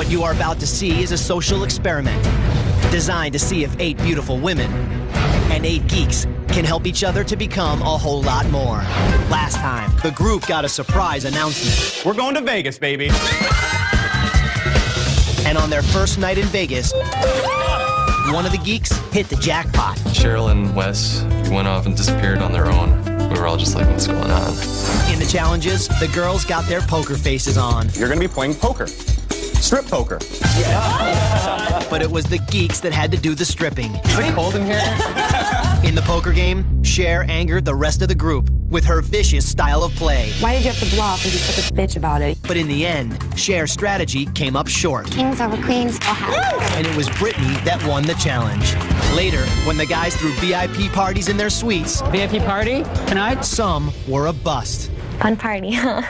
What you are about to see is a social experiment designed to see if 8 beautiful women and 8 geeks can help each other to become a whole lot more. Last time, the group got a surprise announcement. We're going to Vegas, baby. And on their first night in Vegas, one of the geeks hit the jackpot. Cheryl and Wes went off and disappeared on their own. We were all just like, what's going on? In the challenges, the girls got their poker faces on. You're going to be playing poker. Strip poker. But it was the geeks that had to do the stripping. Is it cold in here? In the poker game, Cher angered the rest of the group with her vicious style of play. Why did you have to bluff and be such a bitch about it? But in the end, Cher's strategy came up short. Kings over queens. And it was Brittany that won the challenge. Later, when the guys threw VIP parties in their suites, VIP party tonight? Some were a bust. Fun party, huh?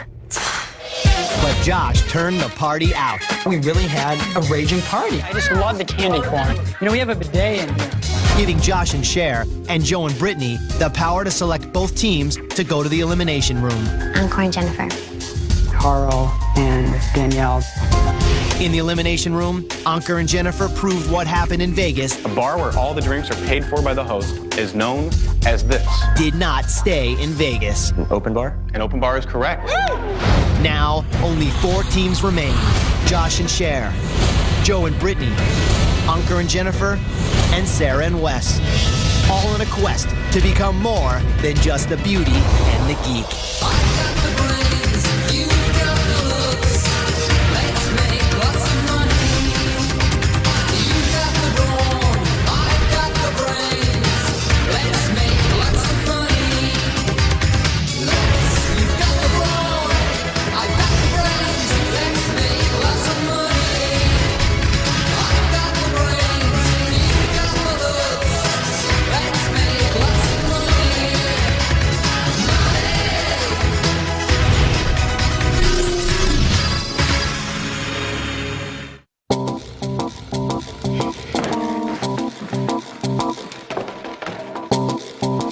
But Josh turned the party out. We really had a raging party. I just love the candy corn. You know, we have a bidet in here. Giving Josh and Cher and Joe and Brittany the power to select both teams to go to the elimination room. Encore and Jennifer. Carl and Danielle. In the elimination room, Ankur and Jennifer proved what happened in Vegas. A bar where all the drinks are paid for by the host is known as this. Did not stay in Vegas. An open bar? An open bar is correct. Now, only 4 teams remain. Josh and Cher, Joe and Brittany, Ankur and Jennifer, and Sarah and Wes. All on a quest to become more than just the beauty and the geek.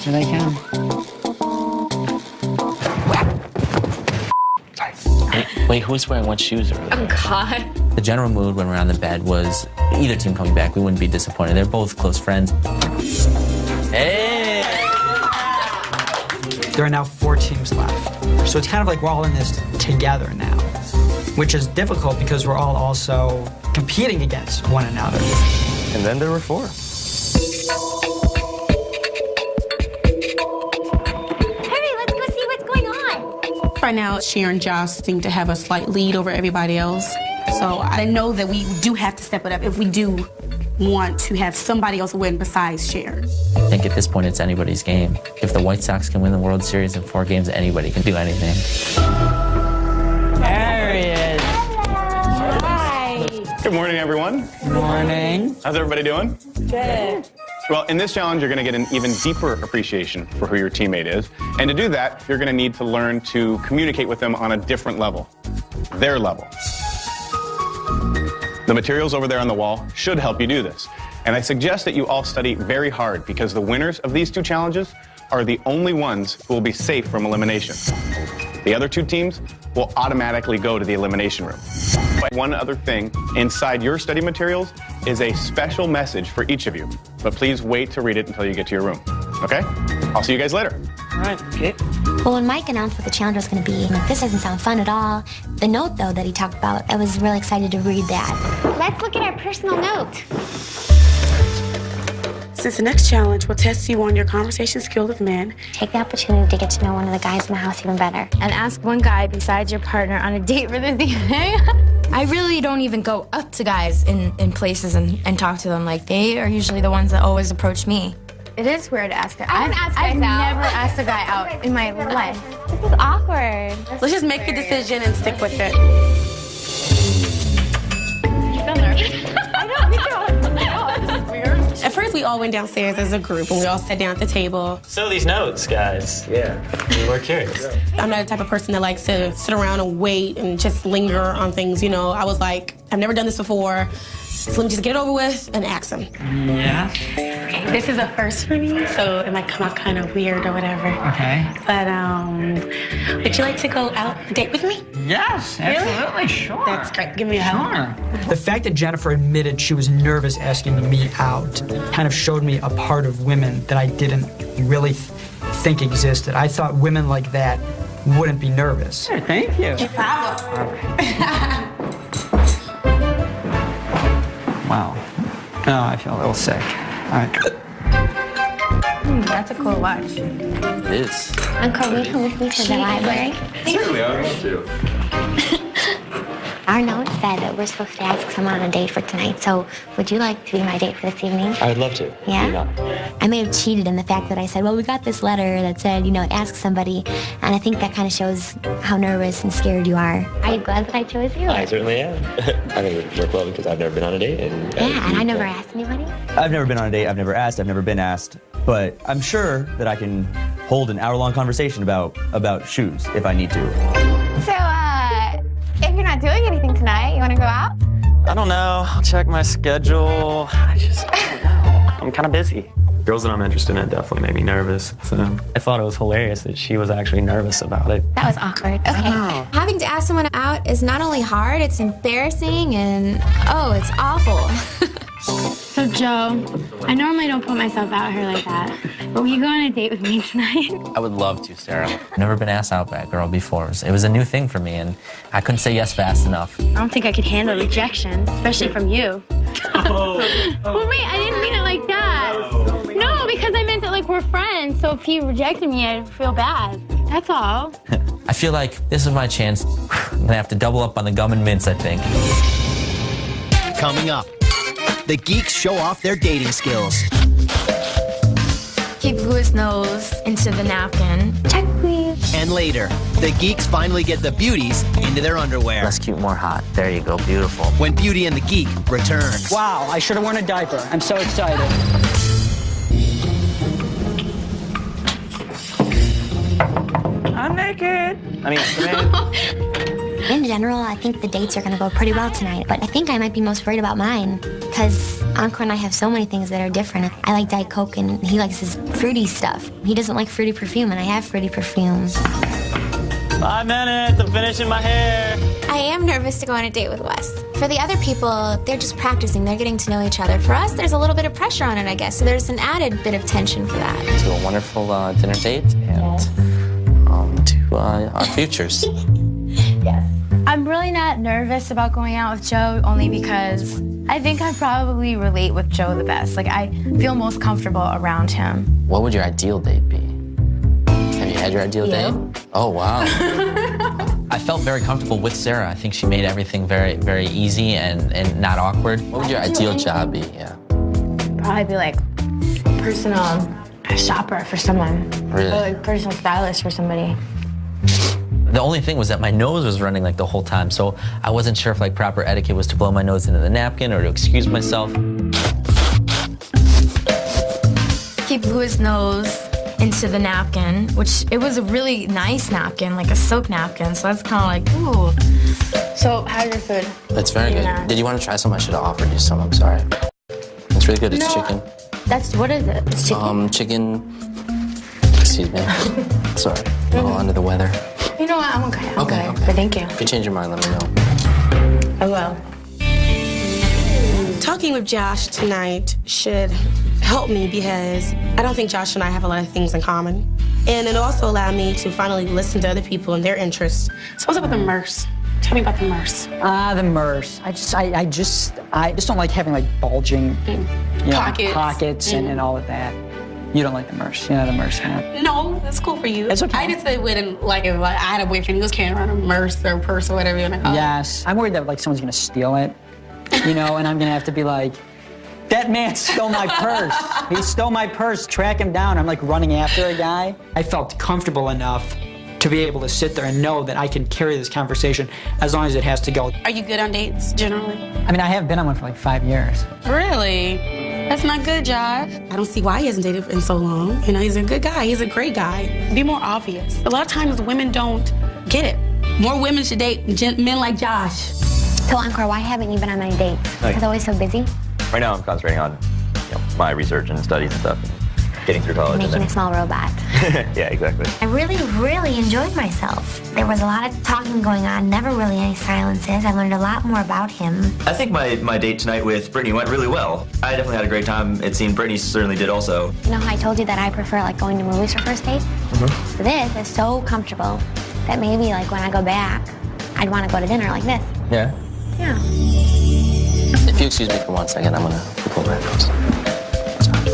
Here they come. Wait, who's wearing what shoes earlier? Oh, God. The general mood when we're on the bed was either team coming back, we wouldn't be disappointed. They're both close friends. Hey! There are now 4 teams left. So it's kind of like we're all in this together now, which is difficult because we're all also competing against one another. And then there were 4. Right now, Cher and Josh seem to have a slight lead over everybody else. So I know that we do have to step it up if we do want to have somebody else win besides Cher. I think at this point it's anybody's game. If the White Sox can win the World Series in 4 games, anybody can do anything. There he is. Hi. Good morning, everyone. Morning. How's everybody doing? Good. Well, in this challenge, you're going to get an even deeper appreciation for who your teammate is. And to do that, you're going to need to learn to communicate with them on a different level, their level. The materials over there on the wall should help you do this. And I suggest that you all study very hard because the winners of these 2 challenges are the only ones who will be safe from elimination. The other 2 teams will automatically go to the elimination room. One other thing, inside your study materials is a special message for each of you, but please wait to read it until you get to your room, okay? I'll see you guys later. All right, okay. Well, when Mike announced what the challenge was going to be, I'm like, this doesn't sound fun at all. The note, though, that he talked about, I was really excited to read that. Let's look at our personal note. Since the next challenge will test you on your conversation skills with men, Take the opportunity to get to know one of the guys in the house even better. And ask one guy besides your partner on a date for this evening. I really don't even go up to guys in places and talk to them. Like, they are usually the ones that always approach me. It is weird to ask a guy. I've never asked a guy out in my life. This is awkward. let's just make a decision and stick with it. You feel nervous? I know, me too. This is weird. At first, we all went downstairs as a group, and we all sat down at the table. So these notes, guys. Yeah, we were curious. I'm not the type of person that likes to sit around and wait and just linger on things, you know. I was like, I've never done this before. So let me just get it over with and ask him. Yeah. This is a first for me, so it might come out kind of weird or whatever. Okay. But would you like to go out on a date with me? Yes, absolutely, Really? sure. That's great. Give me a hug. Sure. The fact that Jennifer admitted she was nervous asking me out kind of showed me a part of women that I didn't really think existed. I thought women like that wouldn't be nervous. Sure, thank you. No problem. Wow. Oh, I feel a little sick. All right. That's a cool watch. It is. Uncle, will you come with me to the library? Certainly, I would love to. Our note said that we're supposed to ask someone on a date for tonight, so would you like to be my date for this evening? I would love to. Yeah? I may have cheated in the fact that I said, well, we got this letter that said, ask somebody, and I think that kind of shows how nervous and scared you are. Are you glad that I chose you? I certainly am. I think it would work well because I've never been on a date. And I never asked anybody. I've never been on a date, I've never asked, I've never been asked, but I'm sure that I can hold an hour-long conversation about shoes if I need to. So, if you're not doing anything tonight, you want to go out? I don't know. I'll check my schedule. I don't know. I'm kind of busy. Girls that I'm interested in definitely make me nervous. So I thought it was hilarious that she was actually nervous about it. That was awkward. Okay. Having to ask someone out is not only hard, it's embarrassing and, it's awful. So, Joe, I normally don't put myself out here like that, but will you go on a date with me tonight? I would love to, Sarah. I've never been asked out by a girl before. It was a new thing for me, and I couldn't say yes fast enough. I don't think I could handle rejection, especially from you. Well, wait, I didn't mean it like that. No, because I meant it like we're friends, so if he rejected me, I'd feel bad. That's all. I feel like this is my chance. I'm gonna have to double up on the gum and mints, I think. Coming up, the Geeks show off their dating skills. He blew his nose into the napkin. Check, please. And later, the Geeks finally get the beauties into their underwear. Less cute, more hot. There you go, beautiful. When Beauty and the Geek returns. Wow, I should have worn a diaper. I'm so excited. I'm naked. In general, I think the dates are going to go pretty well tonight, but I think I might be most worried about mine, because Ankur and I have so many things that are different. I like Diet Coke, and he likes his fruity stuff. He doesn't like fruity perfume, and I have fruity perfume. 5 minutes, I'm finishing my hair. I am nervous to go on a date with Wes. For the other people, they're just practicing. They're getting to know each other. For us, there's a little bit of pressure on it, I guess, so there's an added bit of tension for that. To a wonderful dinner date, and to our futures. Yes. I'm really not nervous about going out with Joe, only because I think I probably relate with Joe the best. Like, I feel most comfortable around him. What would your ideal date be? Have you had your ideal date? Oh, wow. I felt very comfortable with Sarah. I think she made everything very, very easy and not awkward. What would your ideal job be? Yeah. Probably be like personal shopper for someone. Really? Or like personal stylist for somebody. The only thing was that my nose was running like the whole time, so I wasn't sure if like proper etiquette was to blow my nose into the napkin or to excuse myself. He blew his nose into the napkin, which it was a really nice napkin, like a silk napkin, so that's kind of like, ooh. So, how's your food? It's very good. Did you want to try some? I should have offered you some, I'm sorry. It's really good, it's chicken. What is it? It's chicken? Chicken, excuse me. Sorry, I'm a little under the weather. You know what, I'm okay. Okay. But thank you. If you change your mind, let me know. I will. Talking with Josh tonight should help me because I don't think Josh and I have a lot of things in common. And it'll also allow me to finally listen to other people and their interests. So what's up with the Merce? Tell me about the Merce. The Merce. I just don't like having like bulging pockets and all of that. You don't like the Merce. You're not a Merce fan. No, that's cool for you. It's okay. I just wouldn't like it. Like, I had a boyfriend, he was carrying around a Merce or purse or whatever you want to call it. Yes. I'm worried that like someone's gonna steal it, and I'm gonna have to be like, that man stole my purse. He stole my purse, track him down. I'm like running after a guy. I felt comfortable enough to be able to sit there and know that I can carry this conversation as long as it has to go. Are you good on dates, generally? I mean, I have been on one for like 5 years. Really? That's not good, Josh. I don't see why he hasn't dated in so long. He's a good guy. He's a great guy. Be more obvious. A lot of times women don't get it. More women should date men like Josh. So, Encore, why haven't you been on many dates? Like- Because always so busy? Right now, I'm concentrating on my research and studies and stuff, and getting through college. Making a small robot. Yeah, exactly. I really, really enjoyed myself. There was a lot of talking going on, never really any silences. I learned a lot more about him. I think my date tonight with Brittany went really well. I definitely had a great time. It seemed Brittany certainly did also. You know how I told you that I prefer like going to movies for first dates? Mm-hmm. This is so comfortable that maybe like when I go back, I'd want to go to dinner like this. Yeah. Yeah. If you excuse me for 1 second, I'm gonna pull my nose. Sorry.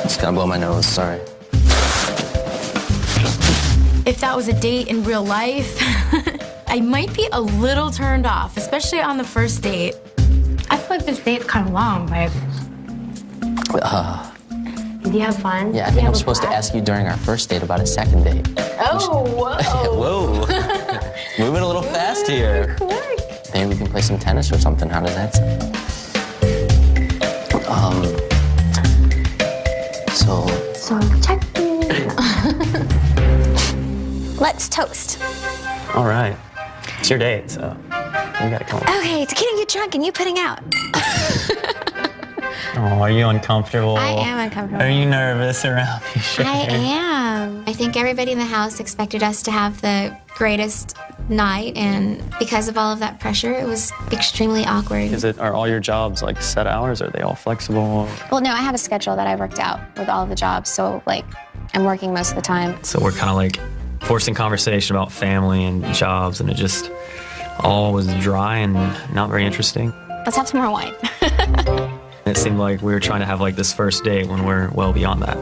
Just gonna blow my nose, sorry. If that was a date in real life, I might be a little turned off, especially on the first date. I feel like this date's kind of long, babe. Did you have fun? Yeah, I think I'm supposed to ask you during our first date about a second date. Oh, whoa. Whoa. Moving a little fast here. Maybe we can play some tennis or something. How does that sound? So check. Let's toast. All right. It's your date, so you gotta come. Okay, it's getting you drunk and you putting out. Oh, are you uncomfortable? I am uncomfortable. Are you nervous around me? I am. I think everybody in the house expected us to have the greatest night, and because of all of that pressure, it was extremely awkward. Are all your jobs like set hours? Are they all flexible? Well, no, I have a schedule that I worked out with all of the jobs, so like I'm working most of the time. So we're kind of like forcing conversation about family and jobs, and it just all was dry and not very interesting. Let's have some more wine. It seemed like we were trying to have like this first date when we're well beyond that.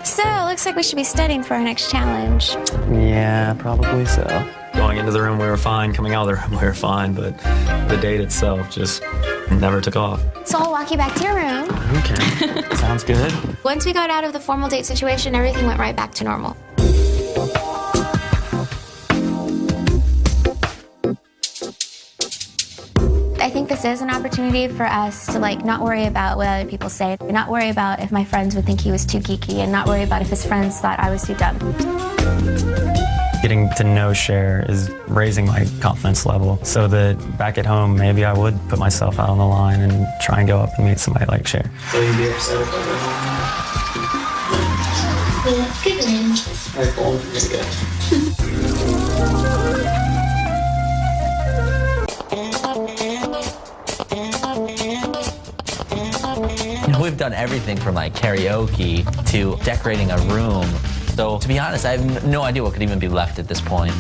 So, looks like we should be studying for our next challenge. Yeah, probably so. Going into the room, we were fine. Coming out of the room, we were fine. But the date itself just never took off. So I'll walk you back to your room. Okay, sounds good. Once we got out of the formal date situation, everything went right back to normal. I think this is an opportunity for us to like not worry about what other people say, not worry about if my friends would think he was too geeky, and not worry about if his friends thought I was too dumb. Getting to know Cher is raising my confidence level so that back at home, maybe I would put myself out on the line and try and go up and meet somebody like Cher. So you'd be upset about that? Good name. Alright, cool. You're good. We've done everything from like karaoke to decorating a room. So to be honest, I have no idea what could even be left at this point.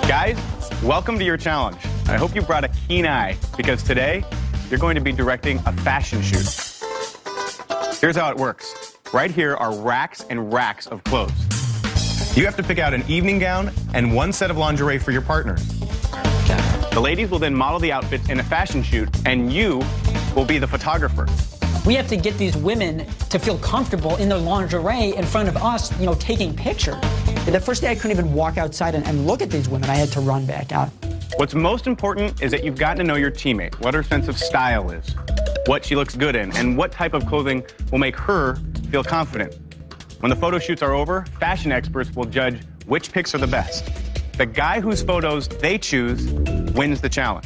Guys, welcome to your challenge. I hope you brought a keen eye because today you're going to be directing a fashion shoot. Here's how it works. Right here are racks and racks of clothes. You have to pick out an evening gown and one set of lingerie for your partners. The ladies will then model the outfits in a fashion shoot, and you will be the photographer. We have to get these women to feel comfortable in their lingerie in front of us, you know, taking pictures. The first day I couldn't even walk outside and look at these women. I had to run back out. What's most important is that you've gotten to know your teammate, what her sense of style is, what she looks good in, and what type of clothing will make her feel confident. When the photo shoots are over, fashion experts will judge which pics are the best. The guy whose photos they choose wins the challenge.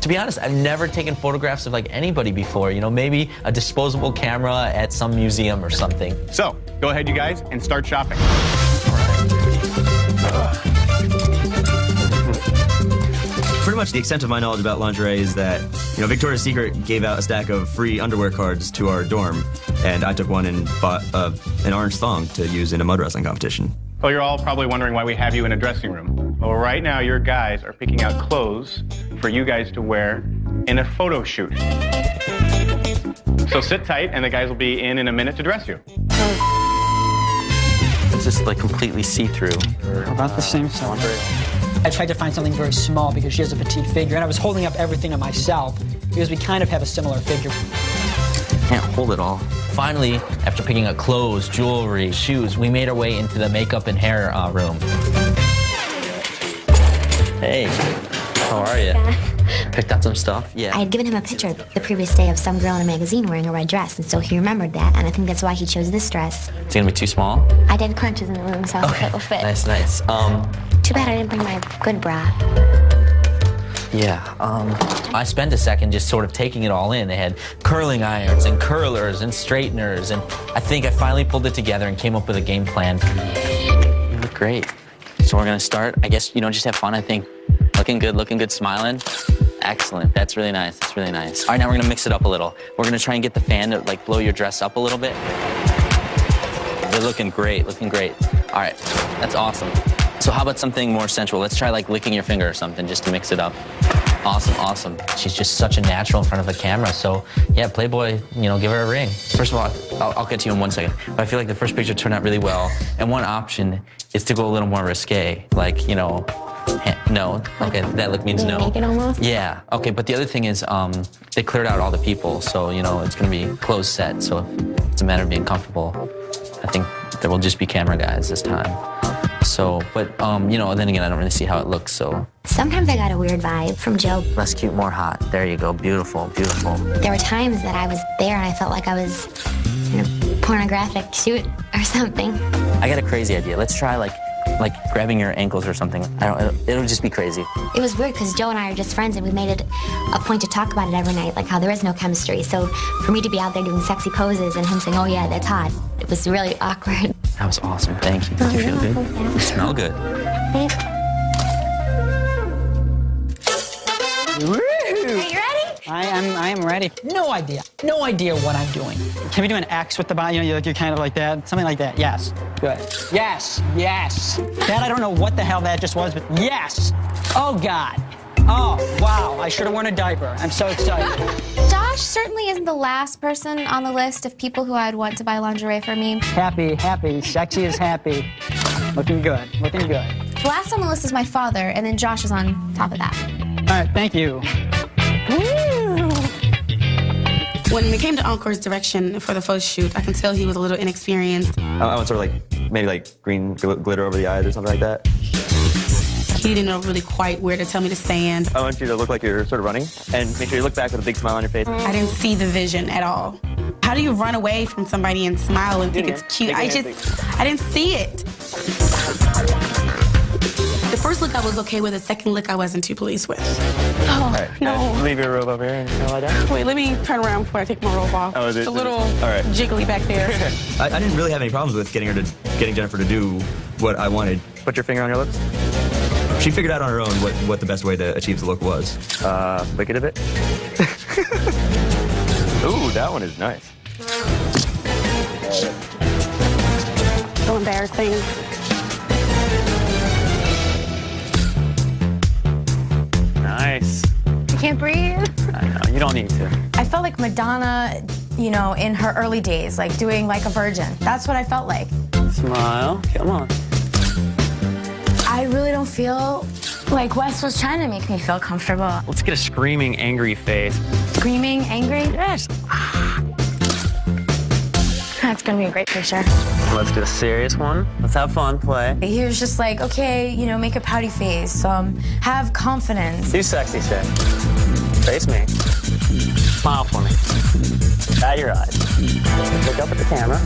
To be honest, I've never taken photographs of like anybody before. You know, maybe a disposable camera at some museum or something. So, go ahead, you guys, and start shopping. Pretty much the extent of my knowledge about lingerie is that, you know, Victoria's Secret gave out a stack of free underwear cards to our dorm, and I took one and bought an orange thong to use in a mud wrestling competition. Well, you're all probably wondering why we have you in a dressing room. Well, right now, your guys are picking out clothes for you guys to wear in a photo shoot. So sit tight, and the guys will be in a minute to dress you. It's just like completely see-through. About the same size. I tried to find something very small because she has a petite figure, and I was holding up everything to myself because we kind of have a similar figure. Can't hold it all. Finally, after picking up clothes, jewelry, shoes, we made our way into the makeup and hair room. Hey, how are you? Picked out some stuff? Yeah. I had given him a picture the previous day of some girl in a magazine wearing a red dress, and so he remembered that, and I think that's why he chose this dress. It's gonna be too small? I did crunches in the room, so it will fit. Nice, nice. Too bad I didn't bring my good bra. Yeah, I spent a second just sort of taking it all in. They had curling irons and curlers and straighteners, and I think I finally pulled it together and came up with a game plan. You look great. So we're gonna start, I guess, just have fun, I think. Looking good, smiling. Excellent, that's really nice, that's really nice. All right, now we're gonna mix it up a little. We're gonna try and get the fan to like blow your dress up a little bit. You're looking great, looking great. All right, that's awesome. So how about something more sensual? Let's try like licking your finger or something just to mix it up. Awesome, awesome. She's just such a natural in front of the camera. So yeah, Playboy, give her a ring. First of all, I'll get to you in 1 second. But I feel like the first picture turned out really well. And one option is to go a little more risque. Like, no. Okay, that look means no. Naked almost? Yeah, okay, but the other thing is they cleared out all the people. So, it's gonna be closed set. So it's a matter of being comfortable. I think there will just be camera guys this time. So, but, then again, I don't really see how it looks, so. Sometimes I got a weird vibe from Joe. Less cute, more hot. There you go. Beautiful, beautiful. There were times that I was there and I felt like I was in a pornographic shoot or something. I got a crazy idea. Let's try, like grabbing your ankles or something. It'll just be crazy. It was weird because Joe and I are just friends and we made it a point to talk about it every night, like how there is no chemistry. So for me to be out there doing sexy poses and him saying, oh yeah, that's hot, it was really awkward. That was awesome. Thank you. Did you feel good? You smell good. Woo! Are you ready? I am ready. No idea what I'm doing. Can we do an X with the body? You're kind of like that, something like that. Yes, good. Yes. That I don't know what the hell that just was, but yes. Oh God. Oh wow. I should have worn a diaper. I'm so excited. Josh certainly isn't the last person on the list of people who I'd want to buy lingerie for me. Happy, sexy is happy. Looking good. The last on the list is my father, and then Josh is on top of that. All right, thank you. Woo! When it came to Encore's direction for the photo shoot, I can tell he was a little inexperienced. I would sort of maybe green glitter over the eyes or something like that. He didn't know really quite where to tell me to stand. I want you to look like you're sort of running, and make sure you look back with a big smile on your face. I didn't see the vision at all. How do you run away from somebody and smile and think it's cute? I didn't see it. The first look I was okay with, the second look I wasn't too pleased with. Oh, right, no. Leave your robe over here and lie down. Wait, let me turn around before I take my robe off. Oh, is it? It's a little jiggly back there. I didn't really have any problems with getting Jennifer to do what I wanted. Put your finger on your lips. She figured out on her own what the best way to achieve the look was. Lick it a bit. Ooh, that one is nice. So embarrassing. Nice. You can't breathe. I know, you don't need to. I felt like Madonna, in her early days, like doing like a virgin. That's what I felt like. Smile. Come on. I really don't feel like Wes was trying to make me feel comfortable. Let's get a screaming, angry face. Screaming, angry? Yes. That's gonna be a great picture. Let's do a serious one. Let's have fun, play. He was just like, okay, make a pouty face, have confidence. Do sexy shit. Face me. Smile for me. Bat your eyes. Look up at the camera.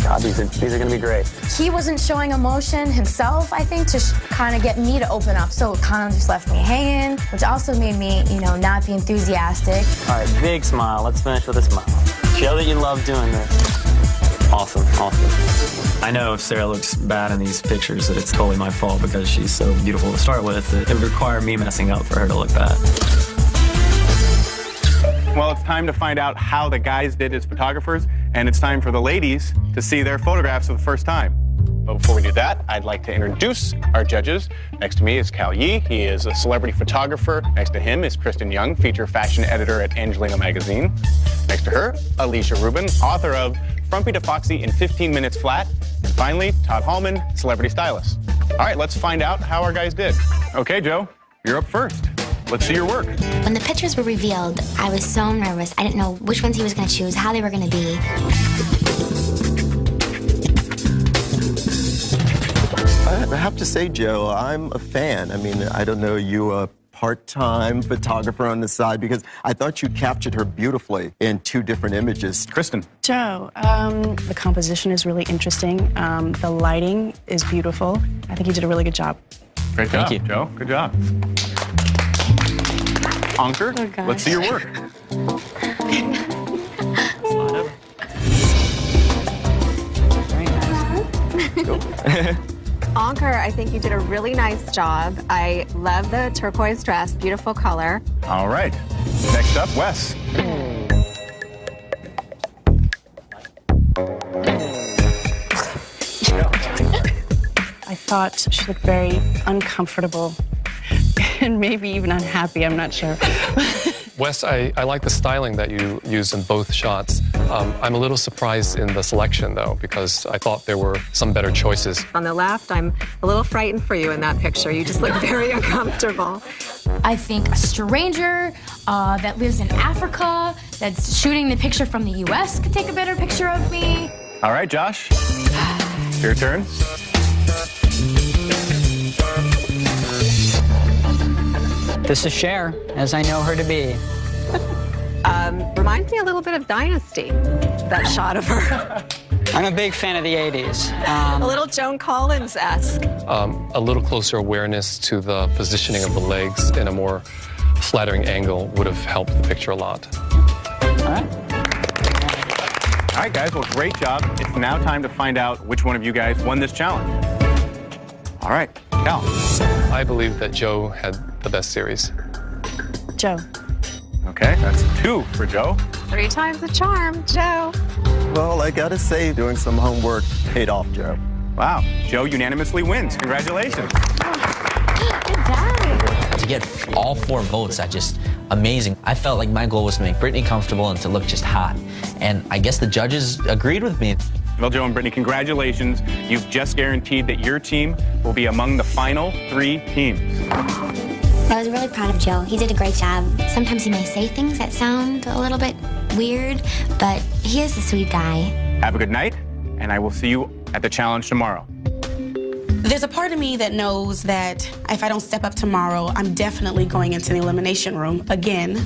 God, these are gonna be great. He wasn't showing emotion himself, I think, to kind of get me to open up, so it kind of just left me hanging, which also made me, not be enthusiastic. All right, big smile. Let's finish with a smile. Show that you love doing this. Awesome. I know if Sarah looks bad in these pictures that it's totally my fault because she's so beautiful to start with. It would require me messing up for her to look bad. Well, it's time to find out how the guys did as photographers, and it's time for the ladies to see their photographs for the first time. But before we do that, I'd like to introduce our judges. Next to me is Cal Yee. He is a celebrity photographer. Next to him is Kristen Young, feature fashion editor at Angelina Magazine. Next to her, Alicia Rubin, author of Frumpy to Foxy in 15 Minutes Flat. And finally, Todd Hallman, celebrity stylist. All right, let's find out how our guys did. Okay, Joe, you're up first. Let's see your work. When the pictures were revealed, I was so nervous. I didn't know which ones he was going to choose, how they were going to be. I have to say, Joe, I'm a fan. I mean, I don't know you part-time photographer on the side? Because I thought you captured her beautifully in 2 different images. Kristen. Joe, the composition is really interesting. The lighting is beautiful. I think you did a really good job. Great job, Thank you. Joe. Good job. Ankur, let's see your work. Ankur, I think you did a really nice job. I love the turquoise dress, beautiful color. All right. Next up, Wes. I thought she looked very uncomfortable and maybe even unhappy, I'm not sure. Wes, I like the styling that you used in both shots. I'm a little surprised in the selection, though, because I thought there were some better choices. On the left, I'm a little frightened for you in that picture. You just look very uncomfortable. I think a stranger that lives in Africa that's shooting the picture from the US could take a better picture of me. All right, Josh. Your turn. This is Cher, as I know her to be. Reminds me a little bit of Dynasty, that shot of her. I'm a big fan of the 80s. A little Joan Collins-esque. A little closer awareness to the positioning of the legs in a more flattering angle would have helped the picture a lot. All right. All right, guys. Well, great job. It's now time to find out which one of you guys won this challenge. All right, Cal. I believe that Joe had the best series. Joe. Okay, that's 2 for Joe. 3 times the charm, Joe. Well, I gotta say, doing some homework paid off, Joe. Wow, Joe unanimously wins. Congratulations. To get all 4 votes, amazing. I felt like my goal was to make Brittany comfortable and to look just hot. And I guess the judges agreed with me. Well, Joe and Brittany, congratulations. You've just guaranteed that your team will be among the final 3 teams. I was really proud of Joe. He did a great job. Sometimes he may say things that sound a little bit weird, but he is a sweet guy. Have a good night, and I will see you at the challenge tomorrow. There's a part of me that knows that if I don't step up tomorrow, I'm definitely going into the elimination room again.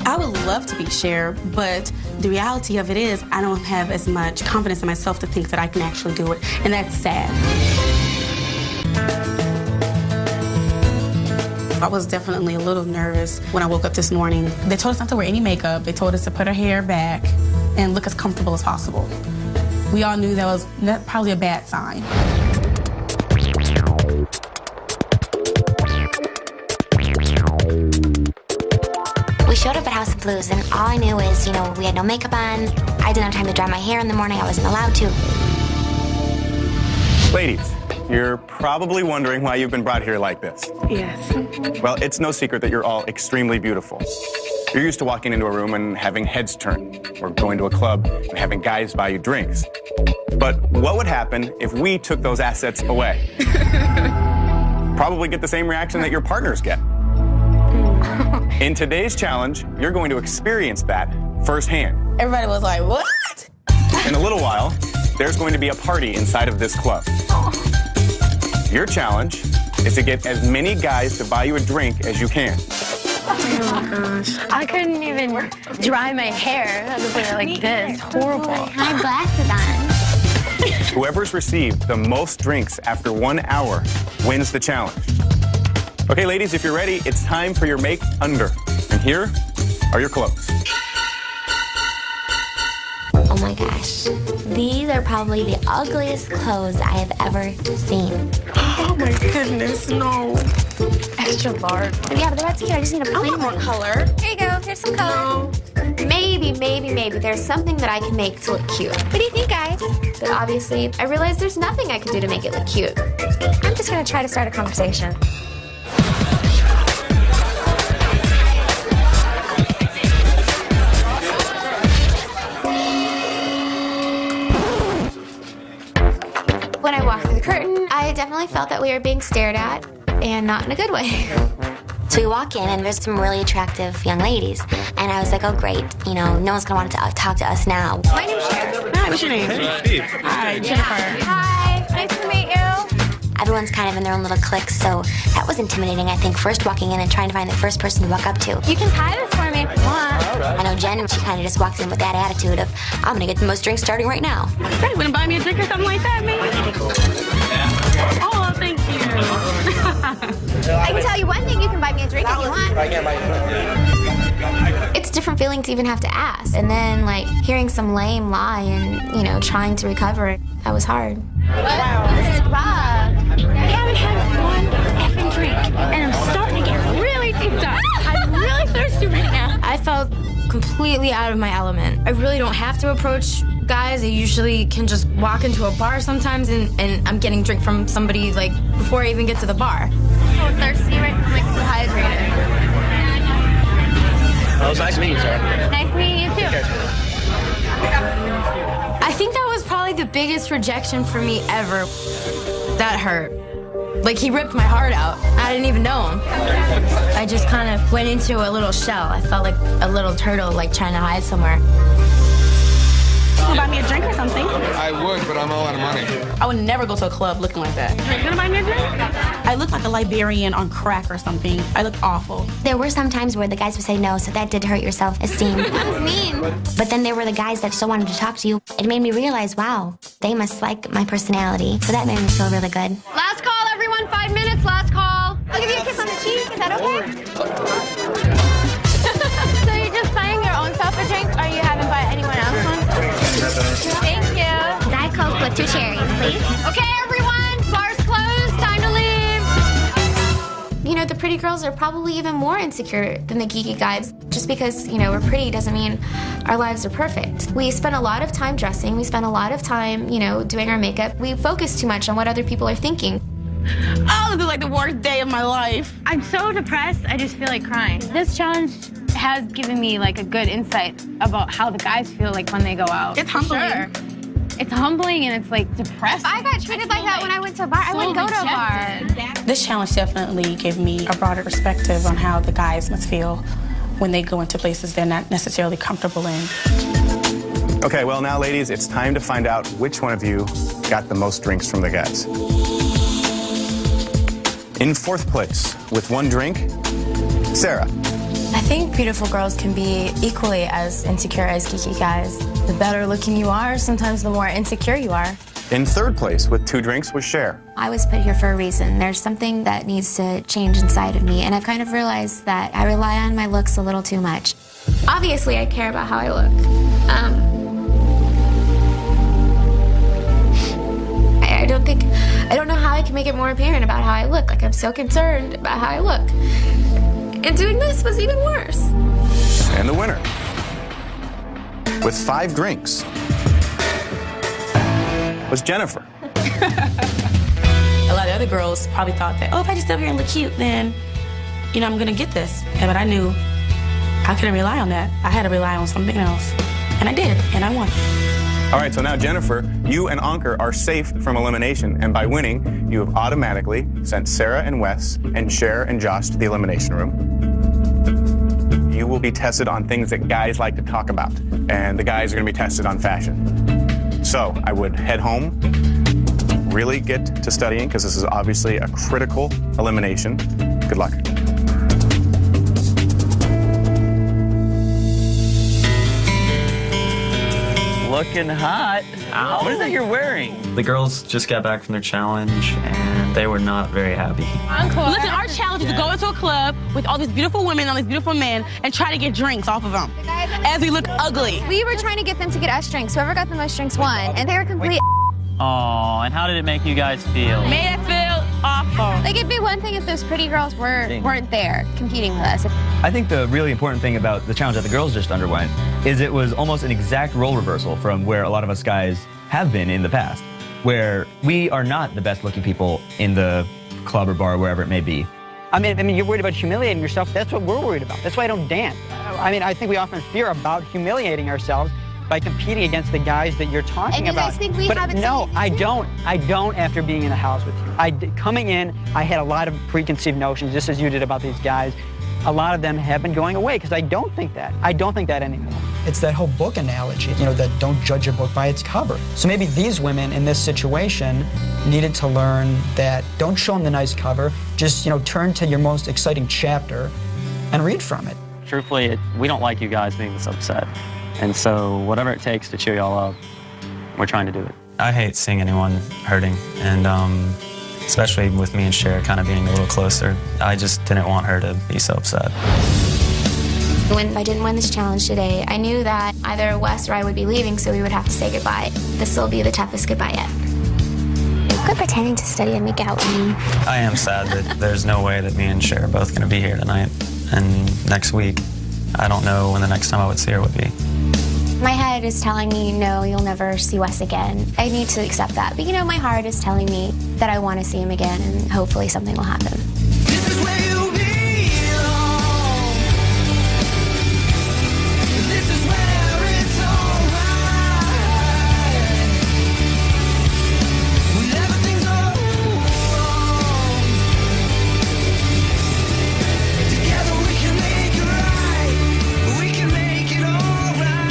I would love to be Cher, but the reality of it is I don't have as much confidence in myself to think that I can actually do it, and that's sad. I was definitely a little nervous when I woke up this morning. They told us not to wear any makeup. They told us to put our hair back and look as comfortable as possible. We all knew that was probably a bad sign. We showed up at House of Blues, and all I knew is, we had no makeup on. I didn't have time to dry my hair in the morning. I wasn't allowed to. Ladies, you're probably wondering why you've been brought here like this. Yes. Well, it's no secret that you're all extremely beautiful. You're used to walking into a room and having heads turn, or going to a club and having guys buy you drinks. But what would happen if we took those assets away? Probably get the same reaction that your partners get. In today's challenge, you're going to experience that firsthand. Everybody was like, what? In a little while, there's going to be a party inside of this club. Your challenge is to get as many guys to buy you a drink as you can. Oh gosh. I couldn't even dry my hair. I was like this. Horrible. I had glasses on. Whoever's received the most drinks after 1 hour wins the challenge. Okay, ladies, if you're ready, it's time for your make under. And here are your clothes. Oh my gosh. These are probably the ugliest clothes I have ever seen. Oh my goodness, no. Extra large. Yeah, but that's cute. I just need a plain want more color. Here you go. Here's some color. Maybe there's something that I can make to look cute. What do you think, guys? But obviously, I realize there's nothing I can do to make it look cute. I'm just gonna try to start a conversation. When I walked through the curtain, I definitely felt that we were being stared at, and not in a good way. So we walk in, and there's some really attractive young ladies. And I was like, oh, great. No one's going to want to talk to us now. My name's Cher. Hi, what's your name? Steve. Hi, Jennifer. Hi, nice to meet you. Everyone's kind of in their own little cliques, so that was intimidating, I think, first walking in and trying to find the first person to walk up to. You can tie this for me if you want. I know Jen, she kind of just walks in with that attitude of, I'm gonna get the most drinks starting right now. Hey, wouldn't buy me a drink or something like that, man? Oh, thank you. I can tell you one thing, you can buy me a drink if you want. It's a different feeling to even have to ask. And then, like, hearing some lame lie and, you know, trying to recover, that was hard. Wow. This is Rob. I haven't had one effing drink, and I'm starting to get really deep down. I'm really thirsty right now. I felt completely out of my element. I really don't have to approach guys. I usually can just walk into a bar sometimes and I'm getting a drink from somebody like before I even get to the bar. I'm so thirsty right now. I'm like dehydrated. Well, it was nice meeting you, Sarah. Nice meeting you too. I think that was probably the biggest rejection for me ever. That hurt. Like, he ripped my heart out. I didn't even know him. I just kind of went into a little shell. I felt like a little turtle, like trying to hide somewhere. You gonna buy me a drink or something? I would, but I'm all out of money. I would never go to a club looking like that. You gonna buy me a drink? I look like a Liberian on crack or something. I look awful. There were some times where the guys would say no, so that did hurt your self-esteem. That was mean. But then there were the guys that still wanted to talk to you. It made me realize, wow, they must like my personality. So that made me feel really good. Last call, everyone. 5 minutes. Last call. I'll give you a kiss on the cheek. Is that okay? So you're just buying your own self a drink, or you haven't bought anyone else one? Thank you. Diet Coke with 2 cherries, please. Okay, everyone. Bar's closed. Time to leave. You know, the pretty girls are probably even more insecure than the geeky guys. Just because, you know, we're pretty doesn't mean our lives are perfect. We spend a lot of time dressing. We spend a lot of time, you know, doing our makeup. We focus too much on what other people are thinking. Oh, this is like the worst day of my life. I'm so depressed, I just feel like crying. This challenge has given me like a good insight about how the guys feel like when they go out. It's humbling. Sure. It's humbling and it's like depressing. I got treated like that when I went to a bar. I wouldn't go to a bar. This challenge definitely gave me a broader perspective on how the guys must feel when they go into places they're not necessarily comfortable in. Okay, well now, ladies, it's time to find out which one of you got the most drinks from the guys. In 4th place, with 1 drink, Sarah. I think beautiful girls can be equally as insecure as geeky guys. The better looking you are, sometimes the more insecure you are. In 3rd place, with 2 drinks, was Cher. I was put here for a reason. There's something that needs to change inside of me, and I've kind of realized that I rely on my looks a little too much. Obviously, I care about how I look. I don't know how I can make it more apparent about how I look. Like, I'm so concerned about how I look. And doing this was even worse. And the winner, with 5 drinks, was Jennifer. A lot of other girls probably thought that, oh, if I just sit up here and look cute, then, you know, I'm gonna get this. But I knew I couldn't rely on that. I had to rely on something else. And I did, and I won. All right, so now, Jennifer, you and Ankur are safe from elimination, and by winning, you have automatically sent Sarah and Wes and Cher and Josh to the elimination room. You will be tested on things that guys like to talk about, and the guys are gonna be tested on fashion. So I would head home, really get to studying, because this is obviously a critical elimination. Good luck. Looking hot. Ow. What is that you're wearing? The girls just got back from their challenge, and they were not very happy. Uncle. Listen, our challenge is to go into a club with all these beautiful women, all these beautiful men, and try to get drinks off of them as we look ugly. We were trying to get them to get us drinks. Whoever got the most drinks won, and they were complete. Oh, and how did it make you guys feel? Made it feel awful. Like, it'd be one thing if those pretty girls weren't there competing with us. I think the really important thing about the challenge that the girls just underwent is it was almost an exact role reversal from where a lot of us guys have been in the past, where we are not the best looking people in the club or bar, wherever it may be. I mean, you're worried about humiliating yourself. That's what we're worried about. That's why I don't dance. I mean, I think we often fear about humiliating ourselves by competing against the guys that you're talking about. And you guys think we haven't no, I don't. I don't after being in the house with you. Coming in, I had a lot of preconceived notions, just as you did about these guys. A lot of them have been going away because I don't think that. I don't think that anymore. It's that whole book analogy, that don't judge a book by its cover. So maybe these women in this situation needed to learn that don't show them the nice cover, just, turn to your most exciting chapter and read from it. Truthfully, we don't like you guys being this upset. And so whatever it takes to cheer y'all up, we're trying to do it. I hate seeing anyone hurting, and especially with me and Cher kind of being a little closer. I just didn't want her to be so upset. When I didn't win this challenge today, I knew that either Wes or I would be leaving, so we would have to say goodbye. This will be the toughest goodbye yet. Quit pretending to study and make out with me. I am sad that there's no way that me and Cher are both going to be here tonight. And next week, I don't know when the next time I would see her would be. My head is telling me, no, you'll never see Wes again. I need to accept that. But my heart is telling me that I want to see him again, and hopefully something will happen. This is where you belong. This is where it's alright. When everything's all wrong, together we can make it right. We can make it all right.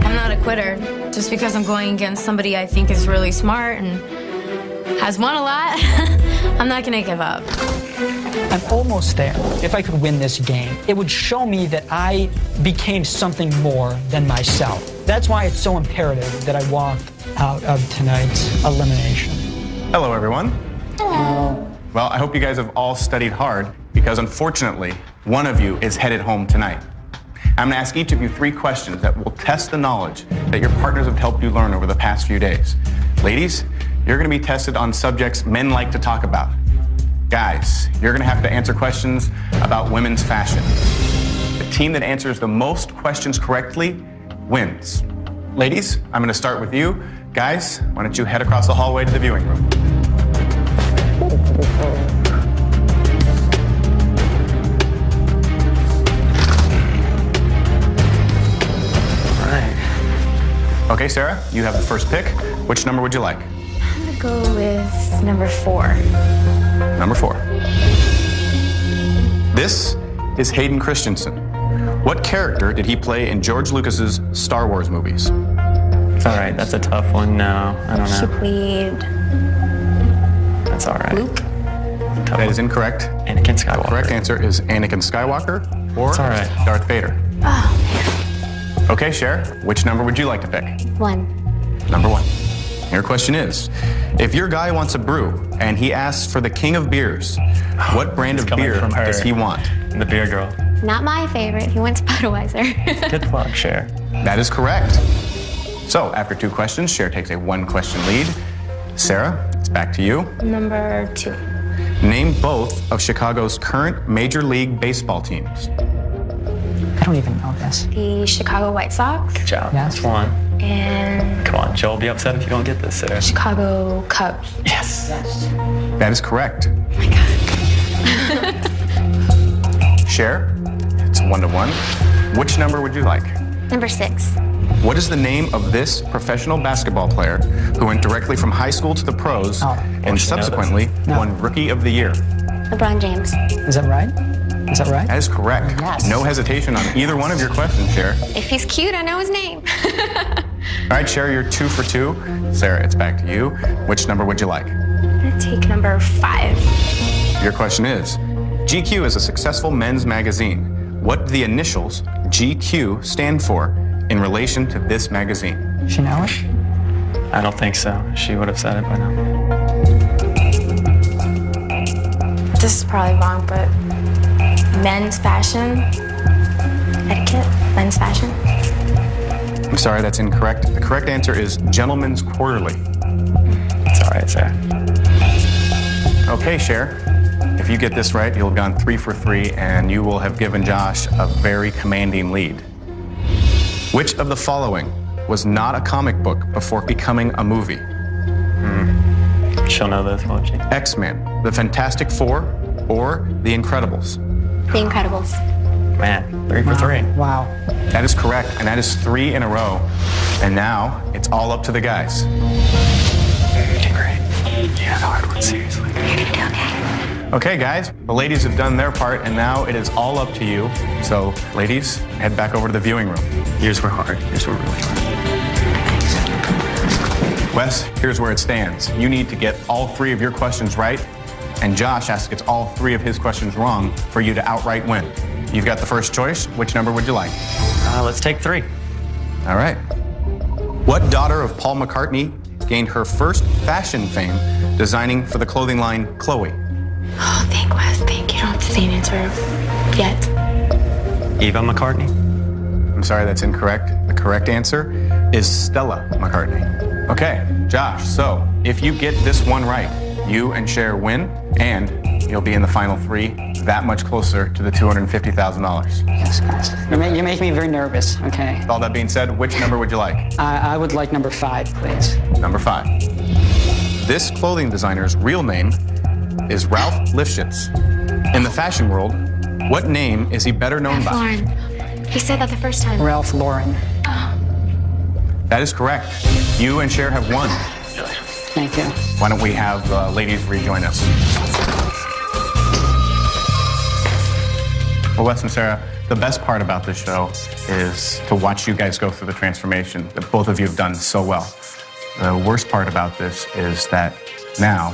I'm not a quitter. Just because I'm going against somebody I think is really smart and has won a lot, I'm not gonna give up. I'm almost there. If I could win this game, it would show me that I became something more than myself. That's why it's so imperative that I walk out of tonight's elimination. Hello, everyone. Hello. Well, I hope you guys have all studied hard because unfortunately, one of you is headed home tonight. I'm going to ask each of you 3 questions that will test the knowledge that your partners have helped you learn over the past few days. Ladies, you're going to be tested on subjects men like to talk about. Guys, you're going to have to answer questions about women's fashion. The team that answers the most questions correctly wins. Ladies, I'm going to start with you. Guys, why don't you head across the hallway to the viewing room. Okay, Sarah, you have the first pick. Which number would you like? I'm gonna go with number 4. Number 4. This is Hayden Christensen. What character did he play in George Lucas's Star Wars movies? All right, that's a tough one. No, I don't She know. played That's all right. Luke. That is incorrect. Anakin Skywalker. The correct answer is Anakin Skywalker or It's all right. Darth Vader. Oh, Okay, Cher, which number would you like to pick? 1. Number 1. Your question is, if your guy wants a brew and he asks for the king of beers, what brand of coming beer from her. does he want? The beer girl. Not my favorite. He wants Budweiser. Good luck, Cher. That is correct. So, after 2 questions, Cher takes a 1-question lead. Sarah, it's back to you. number 2. Name both of Chicago's current Major League Baseball teams. I don't even know this. The Chicago White Sox Good job. Yes. That's one. and Come on, Joe will be upset if you don't get this, Sarah. Chicago Cubs. Yes. That is correct. Cher, it's 1-1. Which number would you like? Number 6. What is the name of this professional basketball player who went directly from high school to the pros and subsequently won Rookie of the Year? LeBron James. Is that right? Is that right? That is correct. Yes. No hesitation on either one of your questions, Cher. If he's cute, I know his name. All right, Cher, you're 2 for 2. Sarah, it's back to you. Which number would you like? I'm gonna take number 5. Your question is, GQ is a successful men's magazine. What do the initials GQ stand for in relation to this magazine? She know it? I don't think so. She would have said it by now. This is probably wrong, but men's fashion etiquette, men's fashion. I'm sorry, that's incorrect. The correct answer is Gentleman's Quarterly. It's all right, Sarah. Okay, Cher. If you get this right, you'll have gone 3 for 3, and you will have given Josh a very commanding lead. Which of the following was not a comic book before becoming a movie? She'll know this, won't she? X-Men, The Fantastic Four, or The Incredibles? The Incredibles. Man, 3 for 3. Wow. That is correct, and that is 3 in a row. And now it's all up to the guys. Okay, great. Yeah, no, hard one, seriously. Okay, guys, the ladies have done their part, and now it is all up to you. So, ladies, head back over to the viewing room. Yours were hard. Yours were really hard. Wes, here's where it stands. You need to get all 3 of your questions right, and Josh has to get all 3 of his questions wrong for you to outright win. You've got the first choice. Which number would you like? Let's take 3. All right. What daughter of Paul McCartney gained her first fashion fame designing for the clothing line Chloe? Oh, thank Wes. Thank you. Don't have to say an answer yet. Eva McCartney? I'm sorry, that's incorrect. The correct answer is Stella McCartney. Okay, Josh, so if you get this one right, you and Cher win, and you'll be in the final 3, that much closer to the $250,000. Yes, guys. You make me very nervous, okay? With all that being said, which number would you like? I would like number 5, please. Number 5. This clothing designer's real name is Ralph Lifshitz. In the fashion world, what name is he better known by? Lauren. He said that the first time. Ralph Lauren. That is correct. You and Cher have won. Thank you. Why don't we have ladies rejoin us? Well, Wes and Sarah, the best part about this show is to watch you guys go through the transformation that both of you have done so well. The worst part about this is that now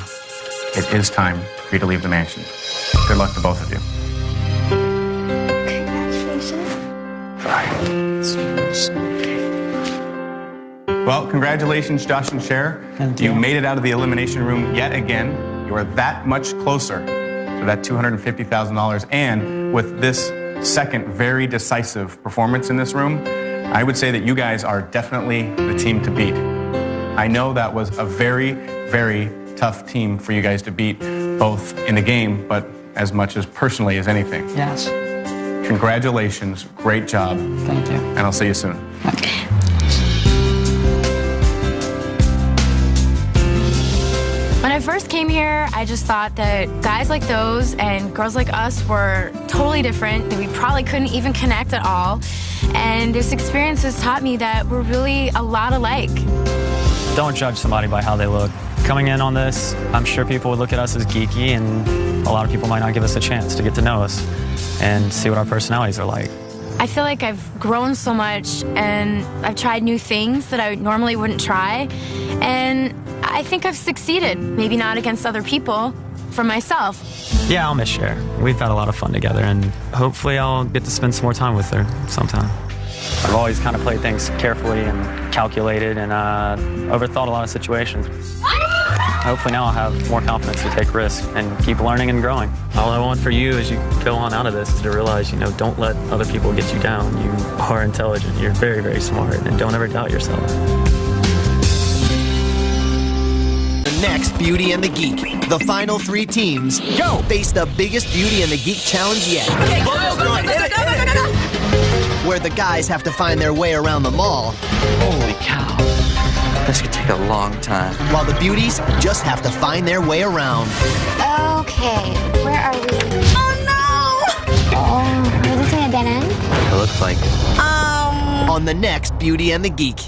it is time for you to leave the mansion. Good luck to both of you. Well, congratulations, Josh and Cher. You made it out of the elimination room yet again. You are that much closer to that $250,000. And with this second very decisive performance in this room, I would say that you guys are definitely the team to beat. I know that was a very, very tough team for you guys to beat, both in the game, but as much as personally as anything. Yes. Congratulations. Great job. Thank you. And I'll see you soon. When I first came here, I just thought that guys like those and girls like us were totally different, that we probably couldn't even connect at all. And this experience has taught me that we're really a lot alike. Don't judge somebody by how they look. Coming in on this, I'm sure people would look at us as geeky, and a lot of people might not give us a chance to get to know us and see what our personalities are like. I feel like I've grown so much, and I've tried new things that I normally wouldn't try, and I think I've succeeded. Maybe not against other people, for myself. Yeah, I'll miss Cher. We've had a lot of fun together, and hopefully I'll get to spend some more time with her sometime. I've always kind of played things carefully and calculated and overthought a lot of situations. Hopefully now I'll have more confidence to take risks and keep learning and growing. All I want for you as you go on out of this is to realize, don't let other people get you down. You are intelligent, you're very, very smart, and don't ever doubt yourself. The next Beauty and the Geek. The final 3 teams face the biggest Beauty and the Geek challenge yet. Okay, go. Where the guys have to find their way around the mall. Holy cow. This could take a long time. While the beauties just have to find their way around. Okay, where are we? Oh no! Oh, is this a dead end? It looks like it. On the next Beauty and the Geek.